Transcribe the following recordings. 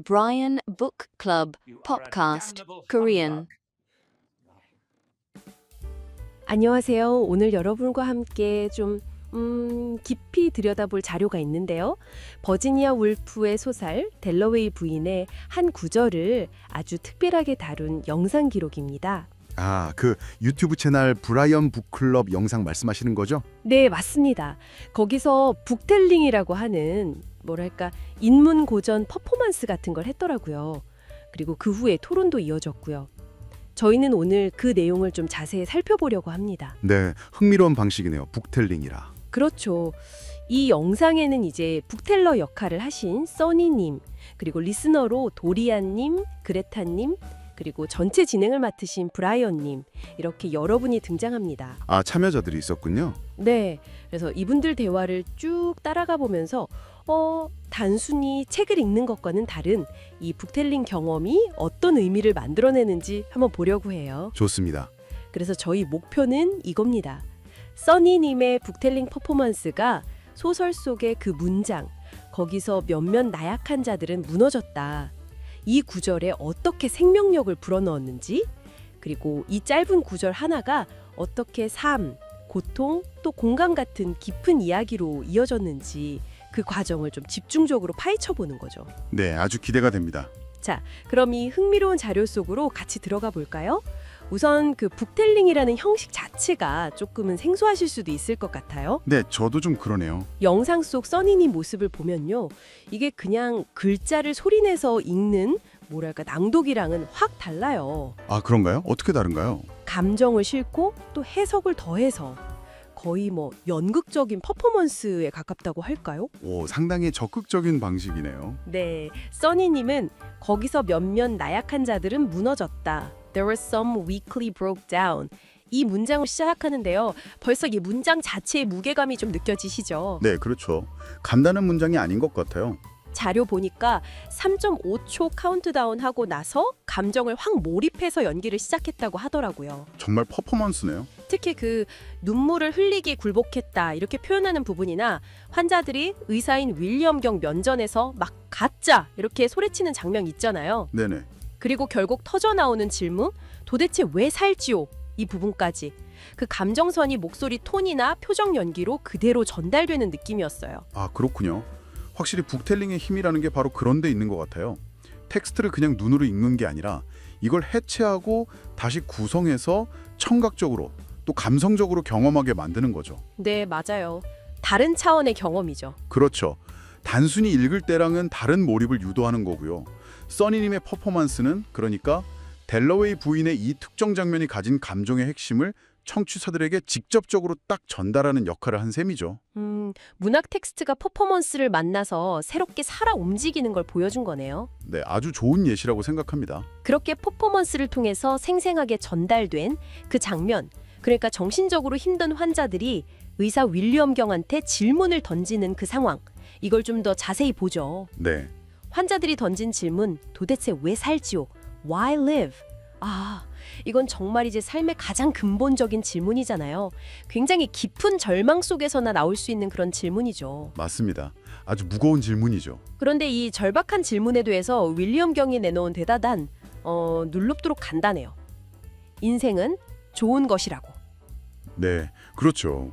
Brian Book Club Podcast Korean. 안녕하세요. 오늘 여러분과 함께 좀 깊이 들여다볼 자료가 있는데요. 버지니아 울프의 소설 델러웨이 부인의 한 구절을 아주 특별하게 다룬 영상 기록입니다. 아, 그 유튜브 채널 브라이언 북클럽 영상 말씀하시는 거죠? 네, 맞습니다. 거기서 북텔링이라고 하는 뭐랄까 인문 고전 퍼포먼스 같은 걸 했더라고요. 그리고 그 후에 토론도 이어졌고요. 저희는 오늘 그 내용을 좀 자세히 살펴보려고 합니다. 네, 흥미로운 방식이네요. 북텔링이라. 그렇죠. 이 영상에는 이제 북텔러 역할을 하신 써니님, 그리고 리스너로 도리안님, 그레타님, 그리고 전체 진행을 맡으신 브라이언님, 이렇게 여러분이 등장합니다. 아, 참여자들이 있었군요. 네, 그래서 이분들 대화를 쭉 따라가 보면서 단순히 책을 읽는 것과는 다른 이 북텔링 경험이 어떤 의미를 만들어내는지 한번 보려고 해요. 좋습니다. 그래서 저희 목표는 이겁니다. 써니님의 북텔링 퍼포먼스가 소설 속의 그 문장, 거기서 몇몇 나약한 자들은 무너졌다. 이 구절에 어떻게 생명력을 불어넣었는지, 그리고 이 짧은 구절 하나가 어떻게 삶, 고통, 또 공감 같은 깊은 이야기로 이어졌는지 그 과정을 좀 집중적으로 파헤쳐 보는 거죠. 네, 아주 기대가 됩니다. 자, 그럼 이 흥미로운 자료 속으로 같이 들어가 볼까요? 우선 그 북텔링이라는 형식 자체가 조금은 생소하실 수도 있을 것 같아요. 네, 저도 좀 그러네요. 영상 속 써니님 모습을 보면요. 이게 그냥 글자를 소리내서 읽는 뭐랄까 낭독이랑은 확 달라요. 아, 그런가요? 어떻게 다른가요? 감정을 싣고 또 해석을 더해서 거의 뭐 연극적인 퍼포먼스에 가깝다고 할까요? 오, 상당히 적극적인 방식이네요. 네, 써니님은 거기서 몇몇 나약한 자들은 무너졌다. There was some weakly broke down. 이 문장을 시작하는데요. 벌써 이 문장 자체의 무게감이 좀 느껴지시죠? 네, 그렇죠. 간단한 문장이 아닌 것 같아요. 자료 보니까 3.5초 카운트다운 하고 나서 감정을 확 몰입해서 연기를 시작했다고 하더라고요. 정말 퍼포먼스네요. 특히 그 눈물을 흘리기 굴복했다 이렇게 표현하는 부분이나 환자들이 의사인 윌리엄 경 면전에서 막 가짜 이렇게 소리치는 장면 있잖아요. 네네. 그리고 결국 터져나오는 질문 도대체 왜 살지요? 이 부분까지 그 감정선이 목소리 톤이나 표정 연기로 그대로 전달되는 느낌이었어요. 아, 그렇군요. 확실히 북텔링의 힘이라는 게 바로 그런 데 있는 것 같아요. 텍스트를 그냥 눈으로 읽는 게 아니라 이걸 해체하고 다시 구성해서 청각적으로 또 감성적으로 경험하게 만드는 거죠. 네, 맞아요. 다른 차원의 경험이죠. 그렇죠. 단순히 읽을 때랑은 다른 몰입을 유도하는 거고요. 써니님의 퍼포먼스는 그러니까 델러웨이 부인의 이 특정 장면이 가진 감정의 핵심을 청취자들에게 직접적으로 딱 전달하는 역할을 한 셈이죠. 문학 텍스트가 퍼포먼스를 만나서 새롭게 살아 움직이는 걸 보여준 거네요. 네, 아주 좋은 예시라고 생각합니다. 그렇게 퍼포먼스를 통해서 생생하게 전달된 그 장면, 그러니까 정신적으로 힘든 환자들이 의사 윌리엄 경한테 질문을 던지는 그 상황, 이걸 좀 더 자세히 보죠. 네, 환자들이 던진 질문, 도대체 왜 살지요? Why live? 아, 이건 정말 이제 삶의 가장 근본적인 질문이잖아요. 굉장히 깊은 절망 속에서나 나올 수 있는 그런 질문이죠. 맞습니다. 아주 무거운 질문이죠. 그런데 이 절박한 질문에 대해서 윌리엄 경이 내놓은 대답은 눌릅도록 간단해요. 인생은 좋은 것이라고. 네, 그렇죠.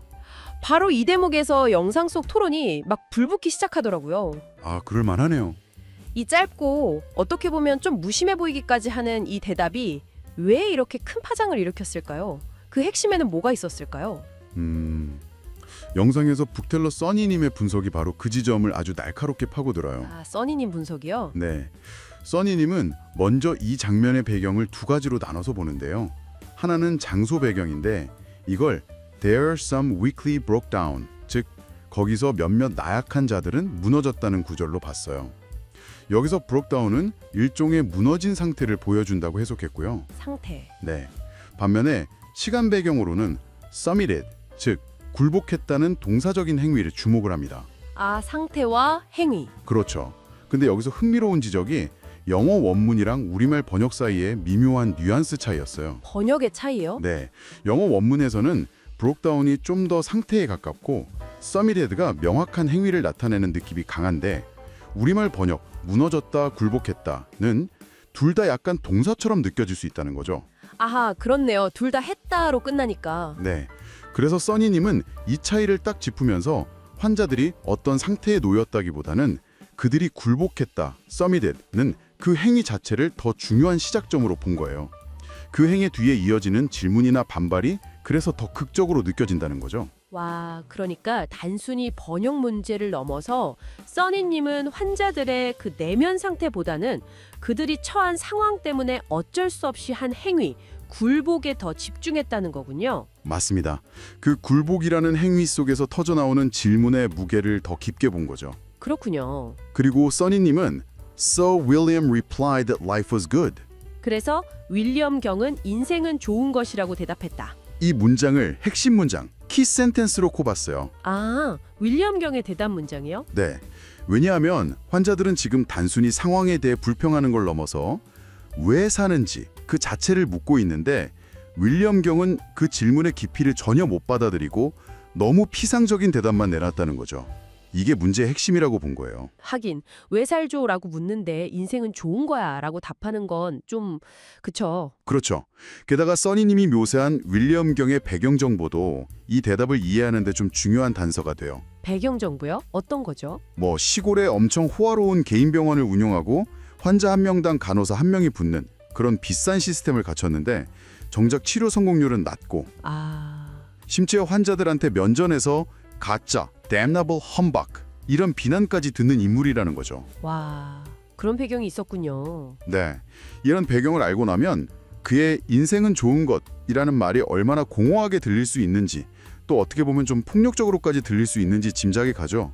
바로 이 대목에서 영상 속 토론이 막 불붙기 시작하더라고요. 아, 그럴 만하네요. 이 짧고 어떻게 보면 좀 무심해 보이기까지 하는 이 대답이 왜 이렇게 큰 파장을 일으켰을까요? 그 핵심에는 뭐가 있었을까요? 영상에서 북텔러 써니님의 분석이 바로 그 지점을 아주 날카롭게 파고들어요. 아, 써니님 분석이요? 네, 써니님은 먼저 이 장면의 배경을 두 가지로 나눠서 보는데요. 하나는 장소 배경인데 이걸 There some weakly broke down, 즉 거기서 몇몇 나약한 자들은 무너졌다는 구절로 봤어요. 여기서 broke down은 일종의 무너진 상태를 보여준다고 해석했고요. 상태. 네, 반면에 시간 배경으로는 summited, 즉 굴복했다는 동사적인 행위를 주목을 합니다. 아, 상태와 행위. 그렇죠. 근데 여기서 흥미로운 지적이 영어 원문이랑 우리말 번역 사이의 미묘한 뉘앙스 차이였어요. 번역의 차이요? 네, 영어 원문에서는 브록다운이 좀 더 상태에 가깝고 서밋헤드가 명확한 행위를 나타내는 느낌이 강한데 우리말 번역 무너졌다, 굴복했다는 둘 다 약간 동사처럼 느껴질 수 있다는 거죠. 아하, 그렇네요. 둘 다 했다로 끝나니까. 네. 그래서 써니님은 이 차이를 딱 짚으면서 환자들이 어떤 상태에 놓였다기보다는 그들이 굴복했다, submitted,는 그 행위 자체를 더 중요한 시작점으로 본 거예요. 그 행위 뒤에 이어지는 질문이나 반발이 그래서 더 극적으로 느껴진다는 거죠. 와, 그러니까 단순히 번역 문제를 넘어서 써니님은 환자들의 그 내면 상태보다는 그들이 처한 상황 때문에 어쩔 수 없이 한 행위, 굴복에 더 집중했다는 거군요. 맞습니다. 그 굴복이라는 행위 속에서 터져나오는 질문의 무게를 더 깊게 본 거죠. 그렇군요. 그리고 써니님은 So William replied that life was good. 그래서 윌리엄 경은 인생은 좋은 것이라고 대답했다. 이 문장을 핵심 문장, 키 센텐스로 꼽았어요. 아, 윌리엄 경의 대답 문장이요? 네. 왜냐하면 환자들은 지금 단순히 상황에 대해 불평하는 걸 넘어서 왜 사는지 그 자체를 묻고 있는데 윌리엄 경은 그 질문의 깊이를 전혀 못 받아들이고 너무 피상적인 대답만 내놨다는 거죠. 이게 문제의 핵심이라고 본 거예요. 하긴 왜 살죠? 라고 묻는데 인생은 좋은 거야 라고 답하는 건 좀 그쵸. 그렇죠. 게다가 써니님이 묘사한 윌리엄 경의 배경 정보도 이 대답을 이해하는 데 좀 중요한 단서가 돼요. 배경 정보요? 어떤 거죠? 뭐 시골에 엄청 호화로운 개인 병원을 운영하고 환자 한 명당 간호사 한 명이 붙는 그런 비싼 시스템을 갖췄는데 정작 치료 성공률은 낮고 심지어 환자들한테 면전에서 가짜, damnable humbug 이런 비난까지 듣는 인물이라는 거죠. 와, 그런 배경이 있었군요. 네, 이런 배경을 알고 나면 그의 인생은 좋은 것이라는 말이 얼마나 공허하게 들릴 수 있는지 또 어떻게 보면 좀 폭력적으로까지 들릴 수 있는지 짐작이 가죠.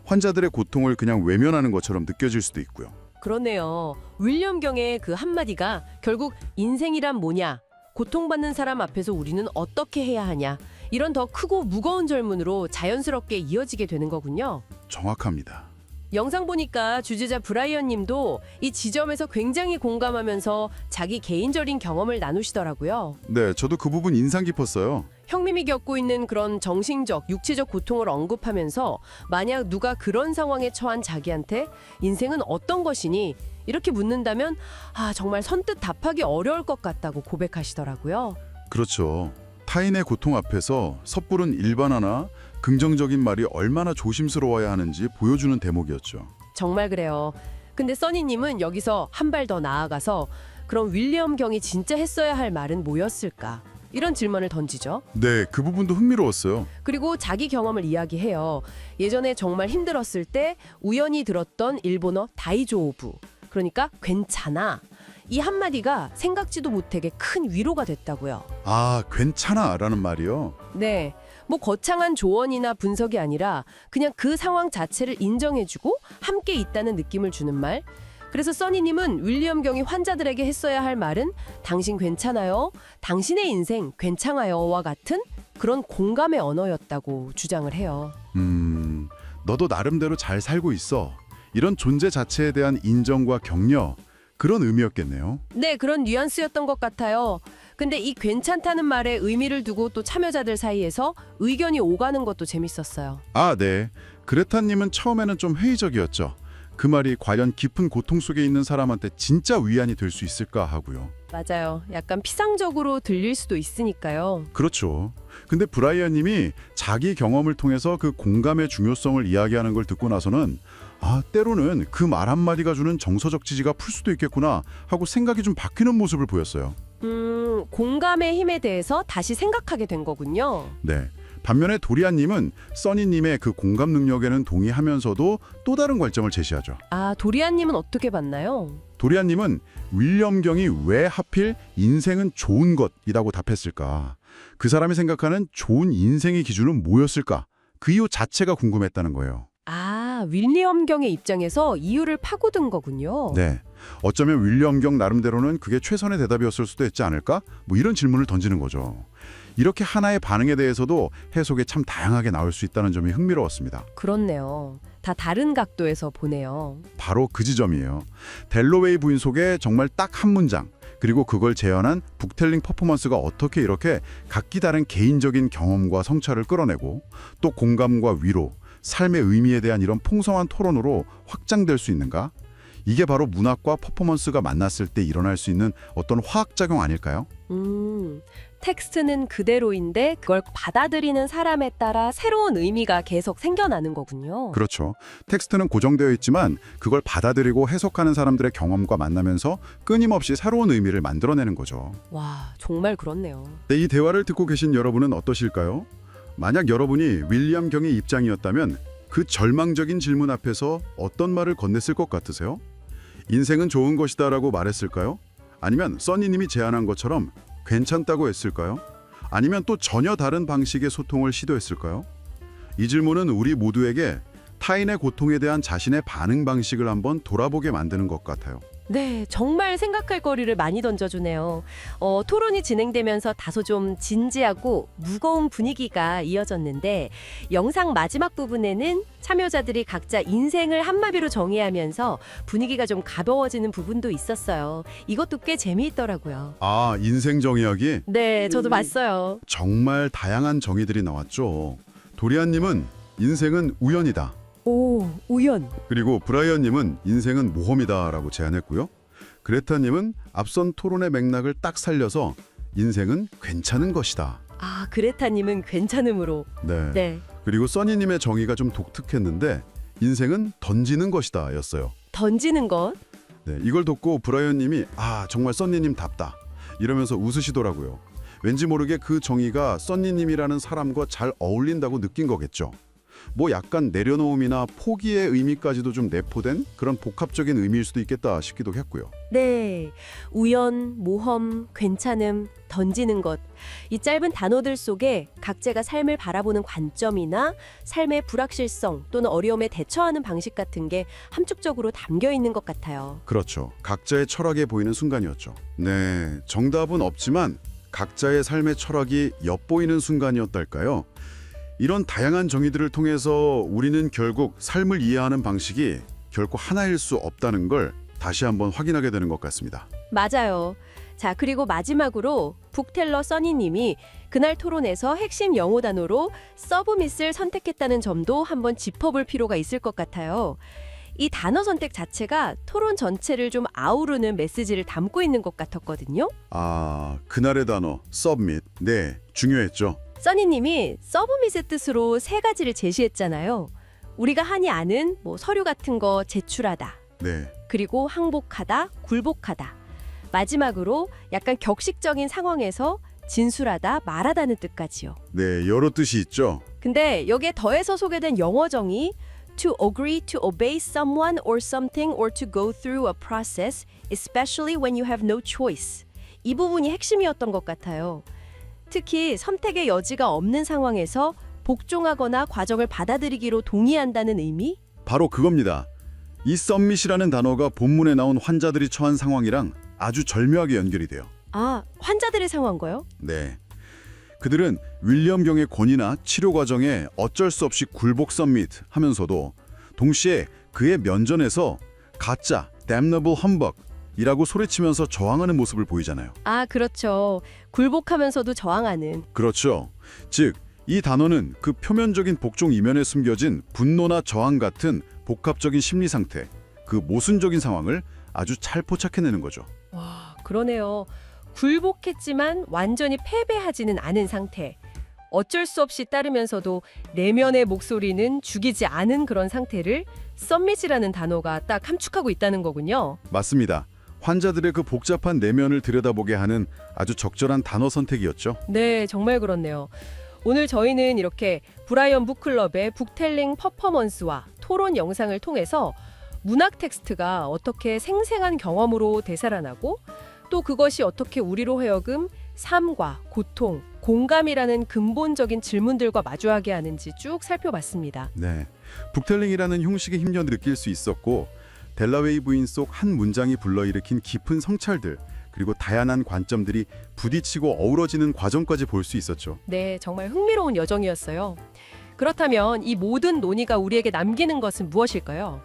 환자들의 고통을 그냥 외면하는 것처럼 느껴질 수도 있고요. 그러네요. 윌리엄 경의 그 한마디가 결국 인생이란 뭐냐, 고통받는 사람 앞에서 우리는 어떻게 해야 하냐, 이런 더 크고 무거운 질문으로 자연스럽게 이어지게 되는 거군요. 정확합니다. 영상 보니까 주제자 브라이언 님도 이 지점에서 굉장히 공감하면서 자기 개인적인 경험을 나누시더라고요. 네, 저도 그 부분 인상 깊었어요. 형님이 겪고 있는 그런 정신적, 육체적 고통을 언급하면서 만약 누가 그런 상황에 처한 자기한테 인생은 어떤 것이니? 이렇게 묻는다면 정말 선뜻 답하기 어려울 것 같다고 고백하시더라고요. 그렇죠. 타인의 고통 앞에서 섣부른 일반화나 긍정적인 말이 얼마나 조심스러워야 하는지 보여주는 대목이었죠. 정말 그래요. 근데 써니님은 여기서 한 발 더 나아가서 그럼 윌리엄 경이 진짜 했어야 할 말은 뭐였을까? 이런 질문을 던지죠. 네, 그 부분도 흥미로웠어요. 그리고 자기 경험을 이야기해요. 예전에 정말 힘들었을 때 우연히 들었던 일본어 다이조부, 그러니까 괜찮아. 이 한마디가 생각지도 못하게 큰 위로가 됐다고요. 아, 괜찮아 라는 말이요? 네, 뭐 거창한 조언이나 분석이 아니라 그냥 그 상황 자체를 인정해주고 함께 있다는 느낌을 주는 말. 그래서 써니님은 윌리엄 경이 환자들에게 했어야 할 말은 당신 괜찮아요, 당신의 인생 괜찮아요와 같은 그런 공감의 언어였다고 주장을 해요. 너도 나름대로 잘 살고 있어. 이런 존재 자체에 대한 인정과 격려, 그런 의미였겠네요. 네, 그런 뉘앙스였던 것 같아요. 근데 이 괜찮다는 말에 의미를 두고 또 참여자들 사이에서 의견이 오가는 것도 재밌었어요. 아, 네. 그레타님은 처음에는 좀 회의적이었죠. 그 말이 과연 깊은 고통 속에 있는 사람한테 진짜 위안이 될 수 있을까 하고요. 맞아요. 약간 피상적으로 들릴 수도 있으니까요. 그렇죠. 근데 브라이언님이 자기 경험을 통해서 그 공감의 중요성을 이야기하는 걸 듣고 나서는 때로는 그 말 한마디가 주는 정서적 지지가 풀 수도 있겠구나 하고 생각이 좀 바뀌는 모습을 보였어요. 공감의 힘에 대해서 다시 생각하게 된 거군요. 네. 반면에 도리안님은 써니님의 그 공감 능력에는 동의하면서도 또 다른 관점을 제시하죠. 도리안님은 어떻게 봤나요? 도리안님은 윌리엄 경이 왜 하필 인생은 좋은 것이라고 답했을까? 그 사람이 생각하는 좋은 인생의 기준은 뭐였을까? 그 이유 자체가 궁금했다는 거예요. 윌리엄 경의 입장에서 이유를 파고든 거군요. 네. 어쩌면 윌리엄 경 나름대로는 그게 최선의 대답이었을 수도 있지 않을까? 뭐 이런 질문을 던지는 거죠. 이렇게 하나의 반응에 대해서도 해석이 참 다양하게 나올 수 있다는 점이 흥미로웠습니다. 그렇네요. 다 다른 각도에서 보네요. 바로 그 지점이에요. 델로웨이 부인 속에 정말 딱 한 문장, 그리고 그걸 재현한 북텔링 퍼포먼스가 어떻게 이렇게 각기 다른 개인적인 경험과 성찰을 끌어내고 또 공감과 위로, 삶의 의미에 대한 이런 풍성한 토론으로 확장될 수 있는가? 이게 바로 문학과 퍼포먼스가 만났을 때 일어날 수 있는 어떤 화학작용 아닐까요? 텍스트는 그대로인데 그걸 받아들이는 사람에 따라 새로운 의미가 계속 생겨나는 거군요. 그렇죠. 텍스트는 고정되어 있지만 그걸 받아들이고 해석하는 사람들의 경험과 만나면서 끊임없이 새로운 의미를 만들어내는 거죠. 와, 정말 그렇네요. 네, 이 대화를 듣고 계신 여러분은 어떠실까요? 만약 여러분이 윌리엄 경의 입장이었다면 그 절망적인 질문 앞에서 어떤 말을 건넸을 것 같으세요? 인생은 좋은 것이다 라고 말했을까요? 아니면 써니님이 제안한 것처럼 괜찮다고 했을까요? 아니면 또 전혀 다른 방식의 소통을 시도했을까요? 이 질문은 우리 모두에게 타인의 고통에 대한 자신의 반응 방식을 한번 돌아보게 만드는 것 같아요. 네, 정말 생각할 거리를 많이 던져주네요. 토론이 진행되면서 다소 좀 진지하고 무거운 분위기가 이어졌는데 영상 마지막 부분에는 참여자들이 각자 인생을 한마디로 정의하면서 분위기가 좀 가벼워지는 부분도 있었어요. 이것도 꽤 재미있더라고요. 아, 인생 정의학이? 네, 저도 봤어요. 정말 다양한 정의들이 나왔죠. 도리안님은 인생은 우연이다. 오, 우연. 그리고 브라이언님은 인생은 모험이다라고 제안했고요. 그레타님은 앞선 토론의 맥락을 딱 살려서 인생은 괜찮은 것이다. 아, 그레타님은 괜찮음으로. 네. 네. 그리고 써니님의 정의가 좀 독특했는데 인생은 던지는 것이다 였어요. 던지는 것. 네, 이걸 듣고 브라이언님이 아 정말 써니님답다 이러면서 웃으시더라고요. 왠지 모르게 그 정의가 써니님이라는 사람과 잘 어울린다고 느낀 거겠죠. 뭐 약간 내려놓음이나 포기의 의미까지도 좀 내포된 그런 복합적인 의미일 수도 있겠다 싶기도 했고요. 네. 우연, 모험, 괜찮음, 던지는 것. 이 짧은 단어들 속에 각자가 삶을 바라보는 관점이나 삶의 불확실성 또는 어려움에 대처하는 방식 같은 게 함축적으로 담겨 있는 것 같아요. 그렇죠. 각자의 철학에 보이는 순간이었죠. 네, 정답은 없지만 각자의 삶의 철학이 엿보이는 순간이었달까요? 이런 다양한 정의들을 통해서 우리는 결국 삶을 이해하는 방식이 결코 하나일 수 없다는 걸 다시 한번 확인하게 되는 것 같습니다. 맞아요. 자, 그리고 마지막으로 북텔러 써니님이 그날 토론에서 핵심 영어 단어로 서브밋을 선택했다는 점도 한번 짚어볼 필요가 있을 것 같아요. 이 단어 선택 자체가 토론 전체를 좀 아우르는 메시지를 담고 있는 것 같았거든요. 아, 그날의 단어 submit. 네, 중요했죠. 써니님이 서브밋의 뜻으로 세 가지를 제시했잖아요. 우리가 흔히 아는 서류 같은 거 제출하다. 네, 그리고 항복하다, 굴복하다. 마지막으로 약간 격식적인 상황에서 진술하다, 말하다는 뜻까지요. 네, 여러 뜻이 있죠. 근데 여기에 더해서 소개된 영어 정의 to agree to obey someone or something or to go through a process, especially when you have no choice. 이 부분이 핵심이었던 것 같아요. 특히 선택의 여지가 없는 상황에서 복종하거나 과정을 받아들이기로 동의한다는 의미? 바로 그겁니다. 이 submit이라는 단어가 본문에 나온 환자들이 처한 상황이랑 아주 절묘하게 연결이 돼요. 아, 환자들의 상황인가요? 네. 그들은 윌리엄 경의 권위나 치료 과정에 어쩔 수 없이 굴복 submit 하면서도 동시에 그의 면전에서 가짜, damnable humbug 이라고 소리치면서 저항하는 모습을 보이잖아요. 아, 그렇죠. 굴복하면서도 저항하는. 그렇죠. 즉, 이 단어는 그 표면적인 복종 이면에 숨겨진 분노나 저항 같은 복합적인 심리 상태, 그 모순적인 상황을 아주 잘 포착해내는 거죠. 와, 그러네요. 굴복했지만 완전히 패배하지는 않은 상태. 어쩔 수 없이 따르면서도 내면의 목소리는 죽이지 않은 그런 상태를 submit이라는 단어가 딱 함축하고 있다는 거군요. 맞습니다. 환자들의 그 복잡한 내면을 들여다보게 하는 아주 적절한 단어 선택이었죠. 네, 정말 그렇네요. 오늘 저희는 이렇게 브라이언 북클럽의 북텔링 퍼포먼스와 토론 영상을 통해서 문학 텍스트가 어떻게 생생한 경험으로 되살아나고 또 그것이 어떻게 우리로 하여금 삶과 고통, 공감이라는 근본적인 질문들과 마주하게 하는지 쭉 살펴봤습니다. 네, 북텔링이라는 형식의 힘려 느낄 수 있었고 델라웨이 부인 속 한 문장이 불러일으킨 깊은 성찰들 그리고 다양한 관점들이 부딪히고 어우러지는 과정까지 볼 수 있었죠. 네, 정말 흥미로운 여정이었어요. 그렇다면 이 모든 논의가 우리에게 남기는 것은 무엇일까요?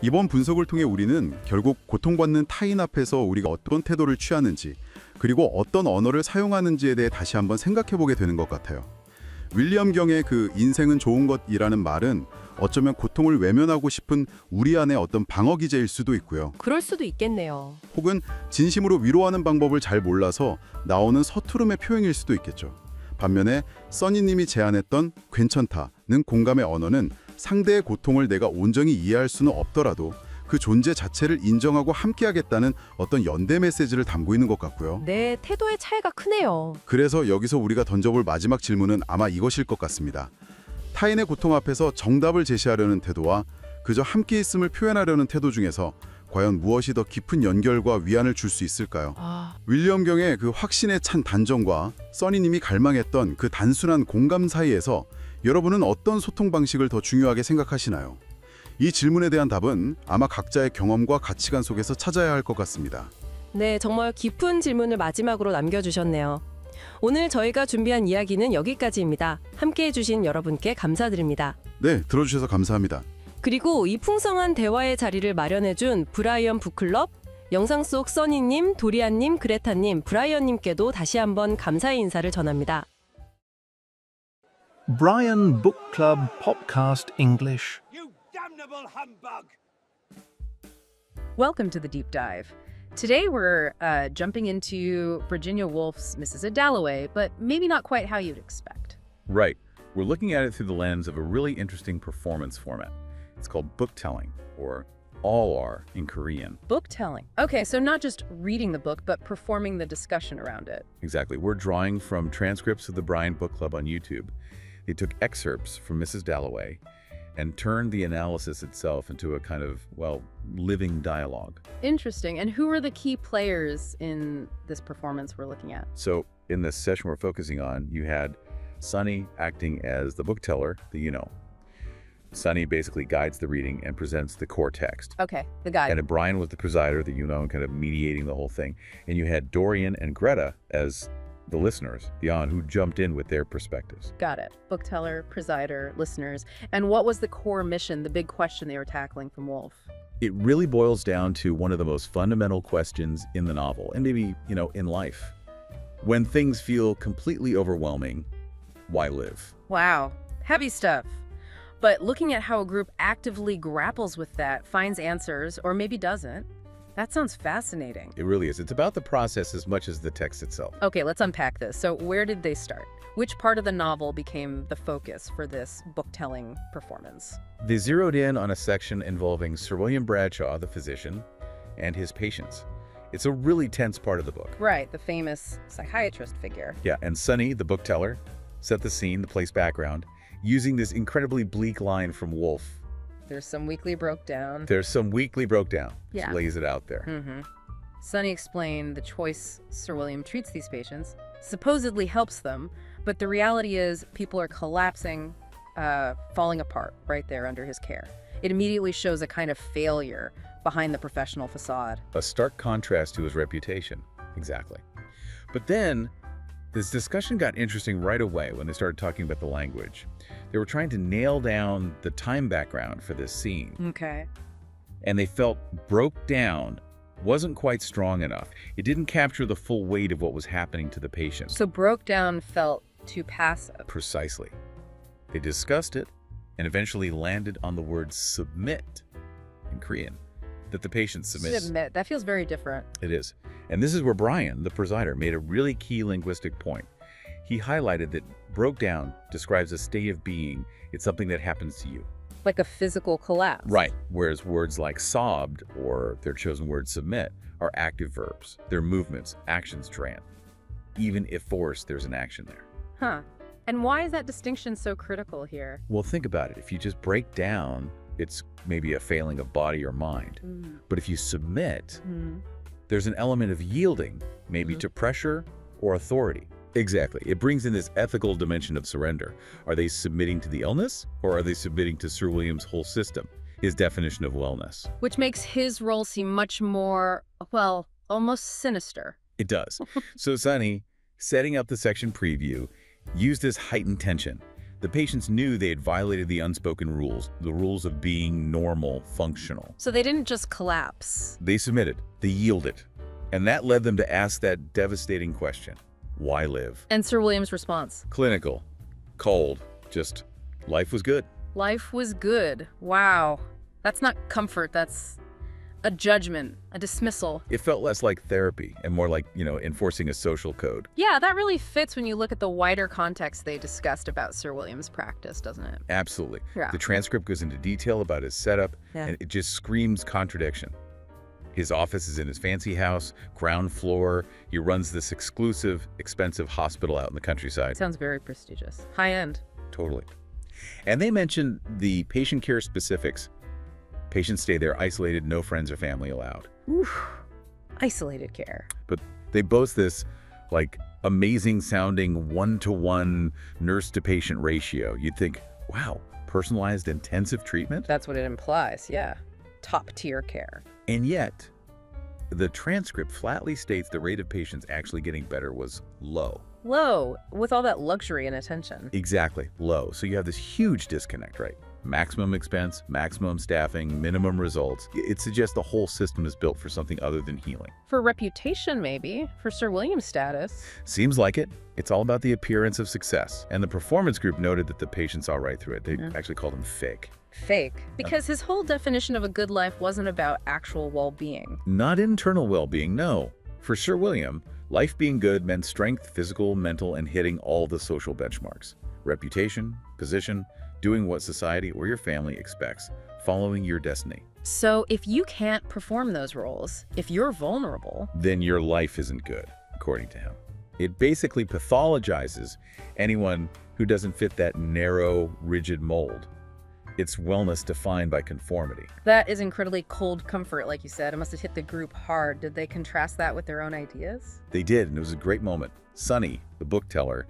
이번 분석을 통해 우리는 결국 고통받는 타인 앞에서 우리가 어떤 태도를 취하는지 그리고 어떤 언어를 사용하는지에 대해 다시 한번 생각해보게 되는 것 같아요. 윌리엄 경의 그 인생은 좋은 것이라는 말은 어쩌면 고통을 외면하고 싶은 우리 안의 어떤 방어 기제일 수도 있고요. 그럴 수도 있겠네요. 혹은 진심으로 위로하는 방법을 잘 몰라서 나오는 서투름의 표현일 수도 있겠죠. 반면에 써니님이 제안했던 괜찮다는 공감의 언어는 상대의 고통을 내가 온전히 이해할 수는 없더라도 그 존재 자체를 인정하고 함께하겠다는 어떤 연대 메시지를 담고 있는 것 같고요. 네, 태도의 차이가 크네요. 그래서 여기서 우리가 던져볼 마지막 질문은 아마 이것일 것 같습니다. 타인의 고통 앞에서 정답을 제시하려는 태도와 그저 함께 있음을 표현하려는 태도 중에서 과연 무엇이 더 깊은 연결과 위안을 줄 수 있을까요? 윌리엄 경의 그 확신에 찬 단정과 써니님이 갈망했던 그 단순한 공감 사이에서 여러분은 어떤 소통 방식을 더 중요하게 생각하시나요? 이 질문에 대한 답은 아마 각자의 경험과 가치관 속에서 찾아야 할 것 같습니다. 네, 정말 깊은 질문을 마지막으로 남겨주셨네요. 오늘 저희가 준비한 이야기는 여기까지입니다. 함께해 주신 여러분께 감사드립니다. 네, 들어주셔서 감사합니다. 그리고 이 풍성한 대화의 자리를 마련해준 브라이언 북클럽, 영상 속 써니님, 도리안님, 그레타님, 브라이언님께도 다시 한번 감사의 인사를 전합니다. Brian Book Club Podcast English. You damnable humbug! Welcome to the deep dive. Today we're jumping into Virginia Woolf's Mrs. Dalloway, but maybe not quite how you'd expect. Right. We're looking at it through the lens of a really interesting performance format. It's called book telling, or all-are in Korean. Book telling. Okay, so not just reading the book, but performing the discussion around it. Exactly. We're drawing from transcripts of the Brian Book Club on YouTube. They took excerpts from Mrs. Dalloway and turned the analysis itself into a kind of, well, living dialogue. Interesting. And who are the key players in this performance we're looking at? So in this session we're focusing on, you had Sunny acting as the book teller, Sunny basically guides the reading and presents the core text. Okay, the guy. And Brian was the presider, kind of mediating the whole thing. And you had Dorian and Greta as the listeners, who jumped in with their perspectives. Got it. Book teller, presider, listeners. And what was the core mission, the big question they were tackling from Woolf? It really boils down to one of the most fundamental questions in the novel, and maybe, in life. When things feel completely overwhelming, why live? Wow, heavy stuff. But looking at how a group actively grapples with that, finds answers, or maybe doesn't, that sounds fascinating. It really is. It's about the process as much as the text itself. Okay, let's unpack this. So where did they start? Which part of the novel became the focus for this book-telling performance? They zeroed in on a section involving Sir William Bradshaw, the physician, and his patients. It's a really tense part of the book. Right, the famous psychiatrist figure. Yeah, and Sunny, the book teller, set the scene, the place background, using this incredibly bleak line from Woolf. There's some weekly broke down. Yeah. Just lays it out there. Sunny explained the choice Sir William treats these patients supposedly helps them, but the reality is people are collapsing, falling apart right there under his care. It immediately shows a kind of failure behind the professional facade. A stark contrast to his reputation. Exactly. But then, this discussion got interesting right away when they started talking about the language. They were trying to nail down the time background for this scene. Okay. And they felt broke down wasn't quite strong enough. It didn't capture the full weight of what was happening to the patients. So broke down felt too passive. Precisely. They discussed it and eventually landed on the word submit in Korean, that the patient submits. Submit. That feels very different. It is. And this is where Brian, the presider, made a really key linguistic point. He highlighted that broke down describes a state of being. It's something that happens to you. Like a physical collapse. Right. Whereas words like sobbed or their chosen word submit are active verbs. They're movements, actions tran. Even if forced, there's an action there. Huh. And why is that distinction so critical here? Well, think about it. If you just break down, it's maybe a failing of body or mind. But if you submit, there's an element of yielding, maybe to pressure or authority. Exactly. It brings in this ethical dimension of surrender. Are they submitting to the illness, or are they submitting to Sir William's whole system, his definition of wellness? Which makes his role seem much more, well, almost sinister. It does. So Sunny, setting up the section preview, used this heightened tension. The patients knew they had violated the unspoken rules, the rules of being normal, functional. So they didn't just collapse. They submitted, they yielded. And that led them to ask that devastating question. Why live? And Sir William's response? Clinical, cold, just life was good. Life was good. Wow. That's not comfort, that's a judgment, a dismissal. It felt less like therapy and more like, enforcing a social code. Yeah, that really fits when you look at the wider context they discussed about Sir William's practice, doesn't it? Absolutely. Yeah. The transcript goes into detail about his setup, Yeah. and it just screams contradiction. His office is in his fancy house, ground floor. He runs this exclusive, expensive hospital out in the countryside. Sounds very prestigious. High end. Totally. And they mentioned the patient care specifics. Patients stay there isolated, no friends or family allowed. Oof. Isolated care. But they boast this, amazing sounding one-to-one nurse-to-patient ratio. You'd think, wow, personalized intensive treatment? That's what it implies, yeah. Top tier care. And yet, the transcript flatly states the rate of patients actually getting better was low. Low, with all that luxury and attention. Exactly, low. So you have this huge disconnect, right? Maximum expense, maximum staffing, minimum results. It suggests the whole system is built for something other than healing. For reputation, maybe. For Sir William's status. Seems like it. It's all about the appearance of success. And the performance group noted that the patients saw right through it. They actually called him fake. Fake. Because his whole definition of a good life wasn't about actual well-being. Not internal well-being, no. For Sir William, life being good meant strength, physical, mental, and hitting all the social benchmarks. Reputation, position, doing what society or your family expects, following your destiny. So if you can't perform those roles, if you're vulnerable, Then your life isn't good, according to him. It basically pathologizes anyone who doesn't fit that narrow, rigid mold. It's wellness defined by conformity. that is incredibly cold comfort, like you said. It must have hit the group hard. Did they contrast that with their own ideas? They did, and it was a great moment. Sonny, the book teller,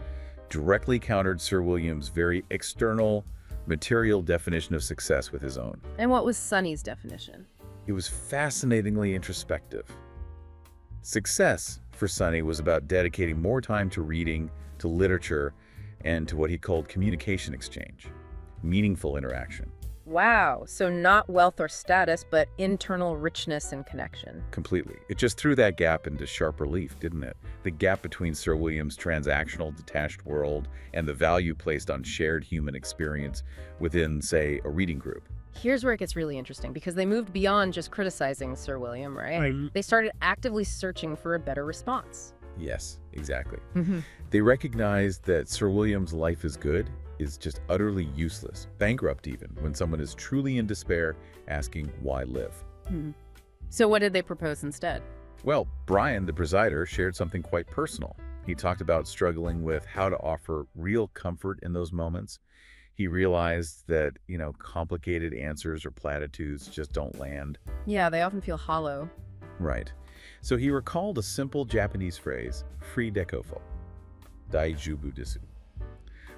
directly countered Sir William's very external, material definition of success with his own. And what was Sonny's definition? It was fascinatingly introspective. Success for Sonny was about dedicating more time to reading, to literature, and to what he called communication exchange, meaningful interaction. Wow, so not wealth or status, but internal richness and connection. Completely. It just threw that gap into sharp relief, didn't it? The gap between Sir William's transactional, detached world and the value placed on shared human experience within, say, a reading group. Here's where it gets really interesting, because they moved beyond just criticizing Sir William, right? They started actively searching for a better response. Yes, exactly. They recognized that Sir William's life is good is just utterly useless, bankrupt even, when someone is truly in despair, asking why live. So what did they propose instead? Well, Brian, the presider, shared something quite personal. He talked about struggling with how to offer real comfort in those moments. He realized that, complicated answers or platitudes just don't land. Yeah, they often feel hollow. Right. So he recalled a simple Japanese phrase, free dekofo, daijubu desu,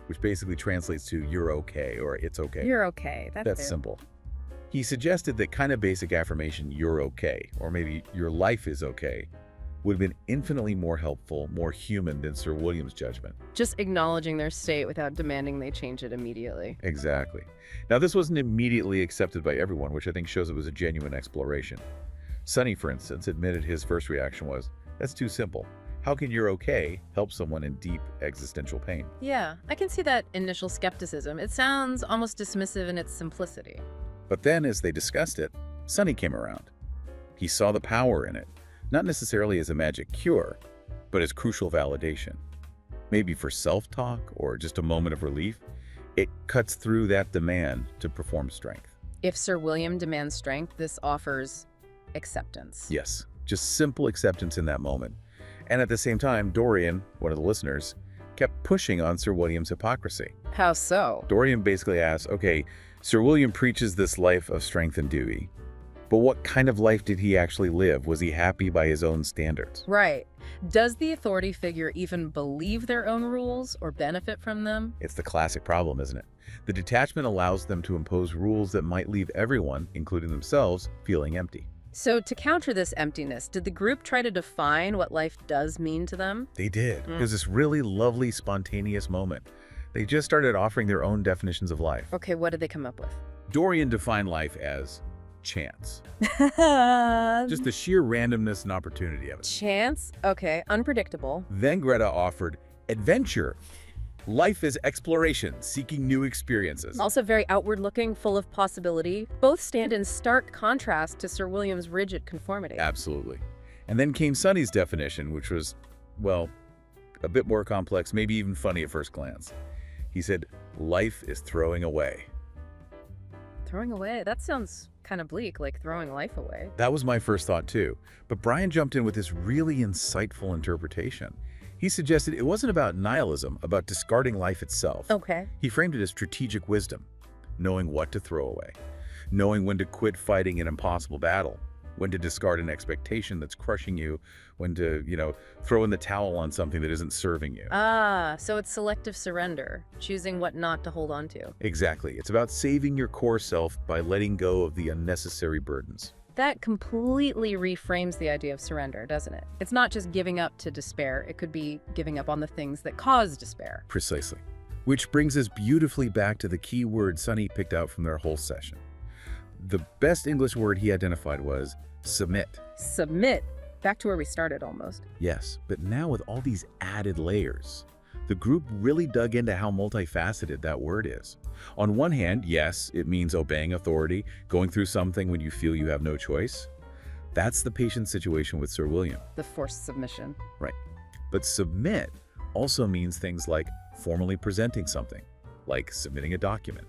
which basically translates to you're okay or it's okay. You're okay. That's it. simple. He suggested that kind of basic affirmation, you're okay, or maybe your life is okay, would have been infinitely more helpful, more human than Sir William's judgment. Just acknowledging their state without demanding they change it immediately. Exactly. Now, this wasn't immediately accepted by everyone, which I think shows it was a genuine exploration. Sonny, for instance, admitted his first reaction was, that's too simple. How can you're okay help someone in deep existential pain? Yeah, I can see that initial skepticism. It sounds almost dismissive in its simplicity. But then, as they discussed it, Sonny came around. He saw the power in it, not necessarily as a magic cure, but as crucial validation. Maybe for self-talk or just a moment of relief, it cuts through that demand to perform strength. If Sir William demands strength, this offers acceptance. Yes, just simple acceptance in that moment. And at the same time, Dorian, one of the listeners, kept pushing on Sir William's hypocrisy. How so? Dorian basically asked, okay, Sir William preaches this life of strength and duty, but what kind of life did he actually live? Was he happy by his own standards? Right. Does the authority figure even believe their own rules or benefit from them? It's the classic problem, isn't it? The detachment allows them to impose rules that might leave everyone, including themselves, feeling empty. So to counter this emptiness, did the group try to define what life does mean to them? They did. It was this really lovely, spontaneous moment. They just started offering their own definitions of life. Okay, what did they come up with? Dorian defined life as chance. Just the sheer randomness and opportunity of it. Chance? Okay, unpredictable. Then Greta offered adventure. Life is exploration, seeking new experiences. Also very outward-looking, full of possibility. Both stand in stark contrast to Sir William's rigid conformity. Absolutely. And then came Sonny's definition, which was, well, a bit more complex, maybe even funny at first glance. He said, life is throwing away. Throwing away? That sounds kind of bleak, like throwing life away. That was my first thought too. But Brian jumped in with this really insightful interpretation. He suggested it wasn't about nihilism, about discarding life itself. Okay. He framed it as strategic wisdom, knowing what to throw away, knowing when to quit fighting an impossible battle, when to discard an expectation that's crushing you, when to, throw in the towel on something that isn't serving you. Ah, so it's selective surrender, choosing what not to hold on to. Exactly. It's about saving your core self by letting go of the unnecessary burdens. That completely reframes the idea of surrender, doesn't it? It's not just giving up to despair. It could be giving up on the things that cause despair. Precisely. Which brings us beautifully back to the key word Sonny picked out from their whole session. The best English word he identified was submit. Submit. Back to where we started almost. Yes, but now with all these added layers, the group really dug into how multifaceted that word is. On one hand, yes, it means obeying authority, going through something when you feel you have no choice. That's the patient situation with Sir William. The forced submission. Right. But submit also means things like formally presenting something, like submitting a document,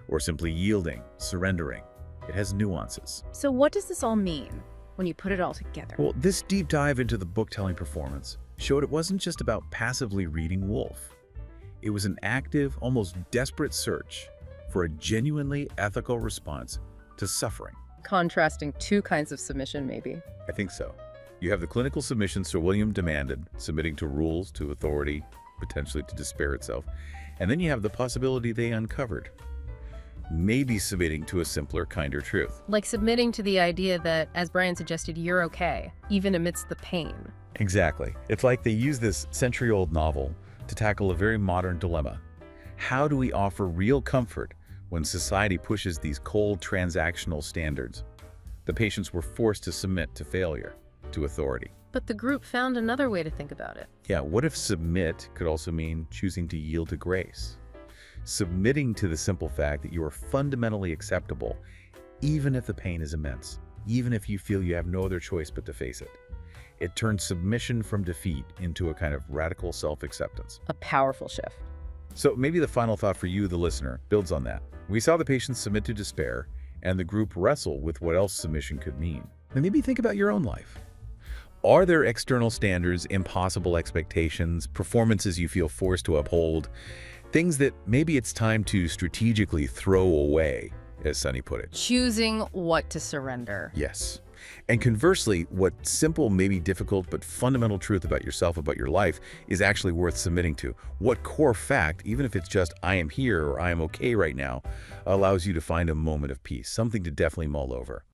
or simply yielding, surrendering. It has nuances. So what does this all mean when you put it all together? Well, this deep dive into the book-telling performance showed it wasn't just about passively reading Woolf. It was an active, almost desperate search for a genuinely ethical response to suffering. Contrasting two kinds of submission, maybe. I think so. You have the clinical submission Sir William demanded, submitting to rules, to authority, potentially to despair itself. And then you have the possibility they uncovered, maybe submitting to a simpler, kinder truth. Like submitting to the idea that, as Brian suggested, you're okay, even amidst the pain. Exactly. It's like they use this century-old novel to tackle a very modern dilemma. How do we offer real comfort when society pushes these cold transactional standards? The patients were forced to submit to failure, to authority. But the group found another way to think about it. Yeah, what if submit could also mean choosing to yield to grace? Submitting to the simple fact that you are fundamentally acceptable, even if the pain is immense, even if you feel you have no other choice but to face it. It turns submission from defeat into a kind of radical self-acceptance. A powerful shift. So maybe the final thought for you, the listener, builds on that. We saw the patients submit to despair, and the group wrestle with what else submission could mean. And maybe think about your own life. Are there external standards, impossible expectations, performances you feel forced to uphold, things that maybe it's time to strategically throw away, as Sonny put it? Choosing what to surrender. Yes. And conversely, what simple, maybe difficult, but fundamental truth about yourself, about your life, is actually worth submitting to? What core fact, even if it's just I am here or I am okay right now, allows you to find a moment of peace, something to definitely mull over?